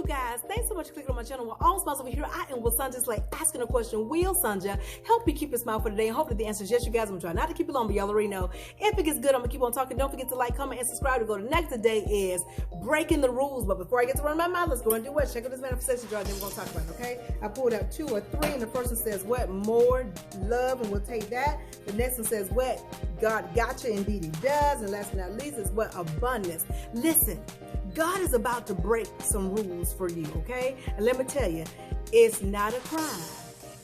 guys, thanks so much for clicking on my channel. We're all smiles over here. I am with Sanja, like asking a question. Will Sanja help you keep your smile for today? And hopefully the answer is yes, you guys. I'm trying not to keep it long, but y'all already know. If it gets good, I'm gonna keep on talking. Don't forget to like, comment, and subscribe to go to next. Today is breaking the rules. But before I get to run my mouth, let's go and do what? Check out this manifestation jar, then we're gonna talk about it, okay? I pulled out 2 or 3, and the first one says what? More love, and we'll take that. The next one says what? God got you, indeed he does. And last but not least is what? Abundance. Listen, God is about to break some rules for you, okay? And let me tell you, it's not a crime.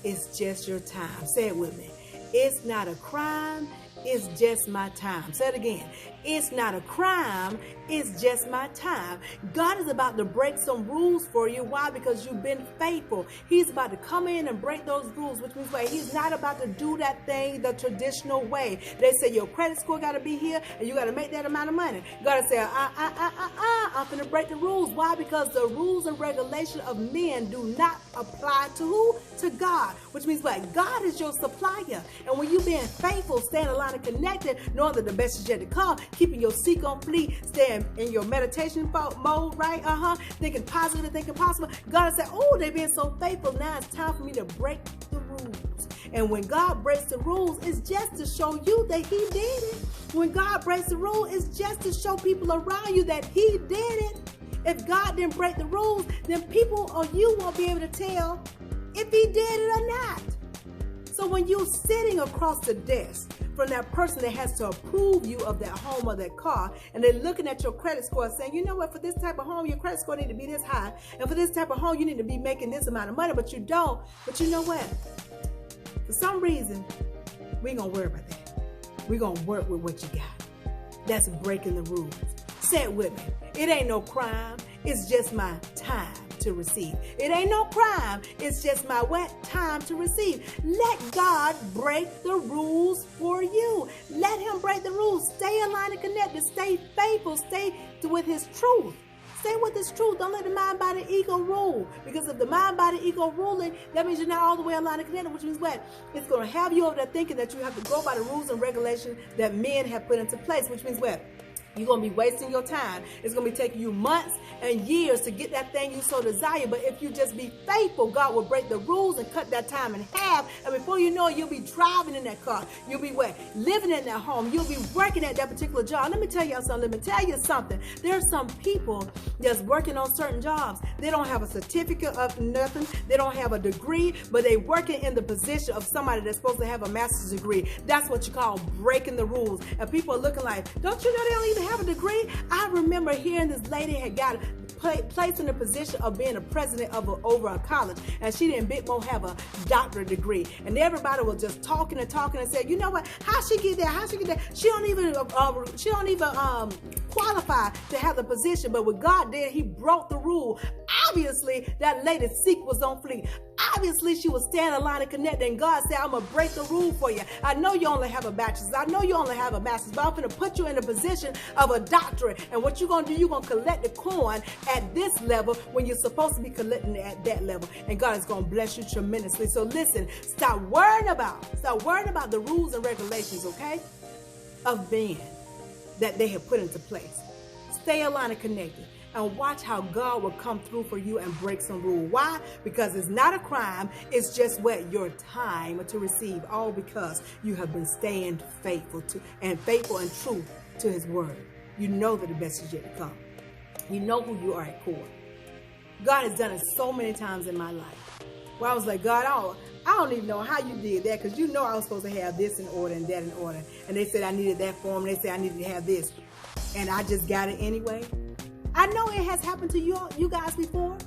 It's just your time. Say it with me. It's not a crime. It's just my time. Say it again. It's not a crime. It's just my time. God is about to break some rules for you. Why? Because you've been faithful. He's about to come in and break those rules, which means what? He's not about to do that thing the traditional way. They say your credit score got to be here and you got to make that amount of money. God to say, I'm going to break the rules. Why? Because the rules and regulation of men do not apply to who? To God. Which means what? God is your supplier. And when you being faithful, staying aligned and connected, knowing that the best is yet to come, keeping your seek on fleet, staying in your meditation mode, right? Thinking positive and thinking possible. God said, oh, they've been so faithful. Now it's time for me to break the rules. And when God breaks the rules, it's just to show you that he did it. When God breaks the rule, it's just to show people around you that he did it. If God didn't break the rules, then people or you won't be able to tell if he did it or not. So when you're sitting across the desk from that person that has to approve you of that home or that car, and they're looking at your credit score saying, you know what, for this type of home, your credit score need to be this high. And for this type of home, you need to be making this amount of money, but you don't. But you know what? For some reason, we ain't gonna worry about that. We're gonna work with what you got. That's breaking the rules. Say it with me. It ain't no crime. It's just my time to receive. It ain't no crime. It's just my what? Time to receive. Let God break the rules for you. Let him break the rules. Stay aligned and connected. Stay faithful. Stay with his truth. Stay with his truth. Don't let the mind, body, ego rule. Because if the mind, body, ego ruling, that means you're not all the way aligned and connected, which means what? It's going to have you over there thinking that you have to go by the rules and regulations that men have put into place, which means what? You're going to be wasting your time. It's going to be taking you months and years to get that thing you so desire. But if you just be faithful, God will break the rules and cut that time in half. And before you know it, you'll be driving in that car. You'll be what? Living in that home. You'll be working at that particular job. Let me tell you something. There are some people that's working on certain jobs. They don't have a certificate of nothing. They don't have a degree, but they working in the position of somebody that's supposed to have a master's degree. That's what you call breaking the rules. And people are looking like, don't you know they don't even have a degree? I remember hearing this lady had got placed in the position of being a president of over a college, and she didn't have a doctorate degree, and everybody was just talking and said, you know what? How she get that? She don't even qualify to have the position. But what God did, he broke the rule. Obviously, that lady's seek was on fleek. Obviously, she was standing aligned and connected, and God said, I'm going to break the rule for you. I know you only have a bachelor's. I know you only have a master's, but I'm going to put you in a position of a doctorate. And what you're going to do, you're going to collect the coin at this level when you're supposed to be collecting it at that level. And God is going to bless you tremendously. So listen, stop worrying about the rules and regulations, okay, of men that they have put into place. Stay aligned and connected. And watch how God will come through for you and break some rule. Why? Because it's not a crime. It's just what? Your time to receive. All because you have been staying faithful and true to his word. You know that the best is yet to come. You know who you are at core. God has done it so many times in my life. Where I was like, God, I don't even know how you did that, because you know I was supposed to have this in order and that in order. And they said I needed that form. And they said I needed to have this. And I just got it anyway. I know it has happened to you guys before,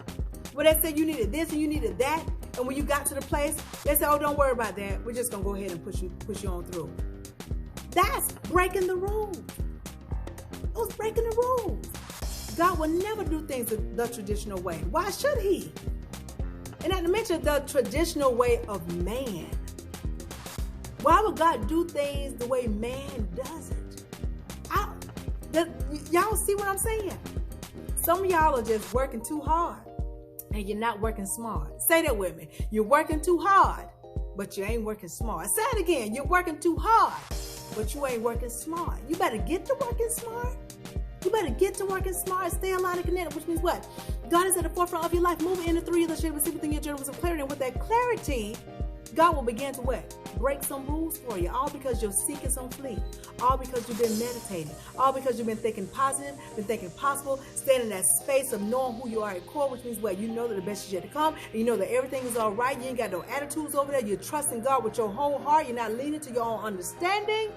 where they said you needed this and you needed that, and when you got to the place, they said, oh, don't worry about that. We're just going to go ahead and push you on through. That's breaking the rules. It was breaking the rules. God will never do things the traditional way. Why should he? And not to mention the traditional way of man. Why would God do things the way man does it? Y'all see what I'm saying? Some of y'all are just working too hard and you're not working smart. Say that with me. You're working too hard, but you ain't working smart. Say it again. You're working too hard, but you ain't working smart. You better get to working smart. You better get to working smart. Stay aligned and connected, which means what? God is at the forefront of your life, moving in the 3 of the shade, receiving your journey with some clarity. And with that clarity, God will begin to what? Break some rules for you. All because you're seeking some fleet. All because you've been meditating. All because you've been thinking positive, been thinking possible, staying in that space of knowing who you are at core, which means what? You know that the best is yet to come, and you know that everything is all right. You ain't got no attitudes over there. You're trusting God with your whole heart. You're not leaning to your own understanding.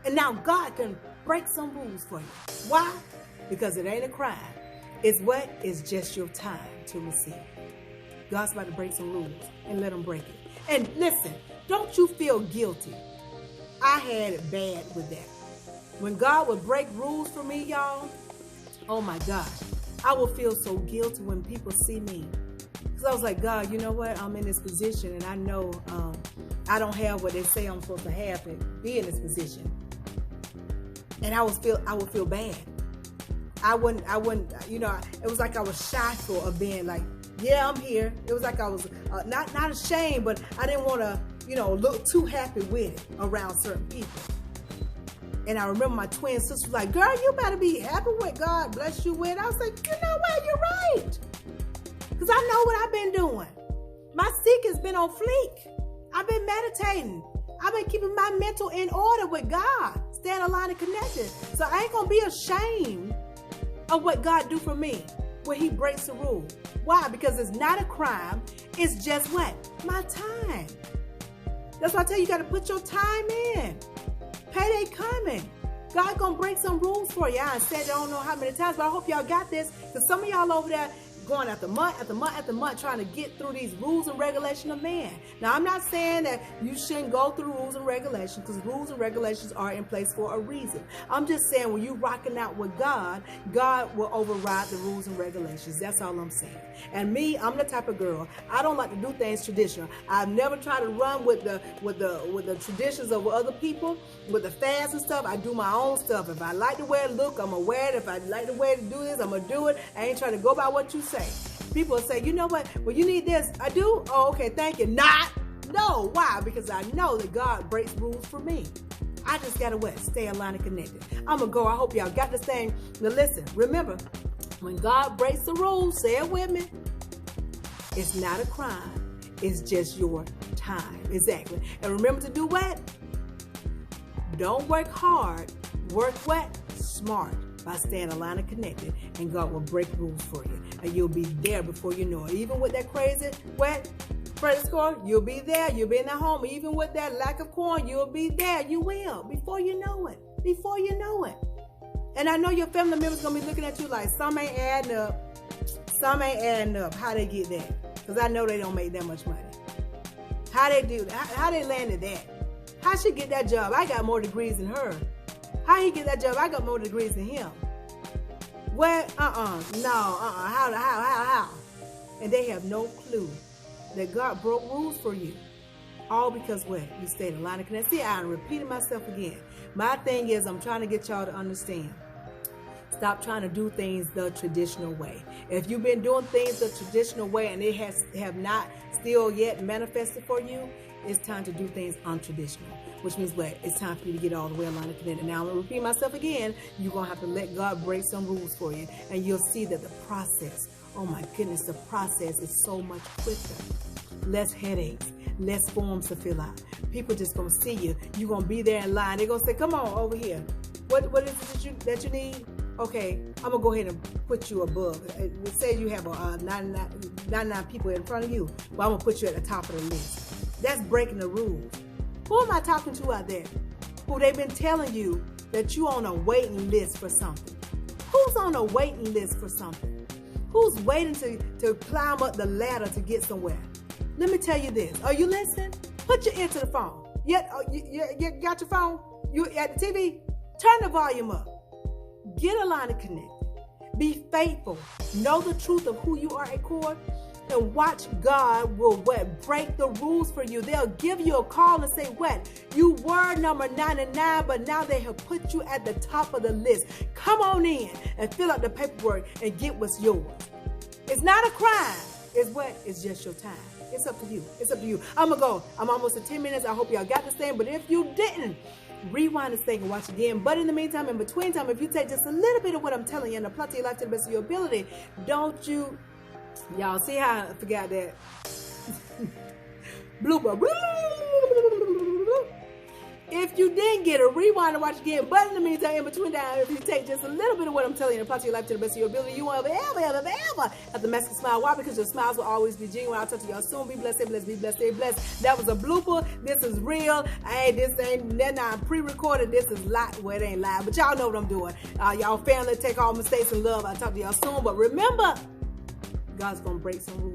And now God can break some rules for you. Why? Because it ain't a crime. It's what? It's just your time to receive. God's about to break some rules, and let him break it. And listen, don't you feel guilty? I had it bad with that. When God would break rules for me, y'all, oh my gosh, I would feel so guilty when people see me. Because I was like, God, you know what? I'm in this position, and I know I don't have what they say I'm supposed to have to be in this position. And I would feel bad. I wouldn't, you know, it was like I was shyful of being like, yeah, I'm here. It was like I was not ashamed, but I didn't want to, you know, look too happy with it around certain people. And I remember my twin sister was like, girl, you better be happy with God bless you with. I was like, you know what? You're right. Because I know what I've been doing. My seek has been on fleek. I've been meditating. I've been keeping my mental in order with God, staying aligned and connected. So I ain't going to be ashamed of what God do for me when he breaks the rule. Why? Because it's not a crime. It's just what? My time. That's why I tell you, you got to put your time in. Payday coming. God gonna break some rules for you. I said I don't know how many times, but I hope y'all got this. Because some of y'all over there going after month after month after month trying to get through these rules and regulations of man. Now, I'm not saying that you shouldn't go through rules and regulations, because rules and regulations are in place for a reason. I'm just saying when you rocking out with God, God will override the rules and regulations. That's all I'm saying. And me, I'm the type of girl, I don't like to do things traditional. I've never tried to run with the traditions of other people, with the fads and stuff. I do my own stuff. If I like the way it look, I'm gonna wear it. If I like the way to do this, I'm gonna do it. I ain't trying to go by what you say. People say, you know what? Well, you need this. I do? Oh, okay, thank you. Not. No. Why? Because I know that God breaks rules for me. I just gotta what? Stay aligned and connected. I'm gonna go. I hope y'all got this thing. Now listen, remember, when God breaks the rules, say it with me, it's not a crime. It's just your time. Exactly. And remember to do what? Don't work hard. Work what? Smart. By staying aligned and connected, and God will break rules for you, and you'll be there before you know it. Even with that crazy wet credit score, you'll be there. You'll be in that home. Even with that lack of coin, you'll be there. You will before you know it. Before you know it. And I know your family members gonna be looking at you like some ain't adding up. Some ain't adding up. How they get that? Because I know they don't make that much money. How they do that? How they landed that? How she get that job? I got more degrees than her. How he get that job? I got more degrees than him. What? How? And they have no clue that God broke rules for you. All because what? You stayed aligned and connected. See, I'm repeating myself again. My thing is, I'm trying to get y'all to understand. Stop trying to do things the traditional way. If you've been doing things the traditional way and it have not still yet manifested for you, it's time to do things untraditional. Which means what? It's time for you to get all the way aligned and connected. Now, I'm going to repeat myself again. You're going to have to let God break some rules for you. And you'll see that the process, oh my goodness, the process is so much quicker. Less headaches, less forms to fill out. People just going to see you. You're going to be there in line. They're going to say, come on over here. What is it that you need? Okay, I'm going to go ahead and put you above. It says you have 99 people in front of you, but I'm going to put you at the top of the list. That's breaking the rules. Who am I talking to out there? Who they've been telling you that you on a waiting list for something? Who's on a waiting list for something? Who's waiting to climb up the ladder to get somewhere? Let me tell you this. Are you listening? Put your ear to the phone. You got your phone? You at the TV? Turn the volume up. Get aligned and connected. Be faithful. Know the truth of who you are at core. And watch God will what? Break the rules for you. They'll give you a call and say, what? You were number 99, but now they have put you at the top of the list. Come on in and fill out the paperwork and get what's yours. It's not a crime. It's what? It's just your time. It's up to you. It's up to you. I'm going to go. I'm almost at 10 minutes. I hope y'all got this thing. But if you didn't, rewind this thing and watch again. But in the meantime, in between time, if you take just a little bit of what I'm telling you and apply to your life to the best of your ability, don't you, y'all see how I forgot that? Blooper. If you didn't get a rewind and watch again, but in the meantime, in between time, if you take just a little bit of what I'm telling you and apply to your life to the best of your ability, you won't ever have to mask a smile. Why? Because your smiles will always be genuine. I'll talk to y'all soon. Be blessed, stay blessed, be blessed, stay blessed. That was a blooper. This is real. This ain't not pre-recorded. This is live. Well, it ain't live, but y'all know what I'm doing. Y'all family, take all mistakes and love. I'll talk to y'all soon. But remember, God's gonna break some rules.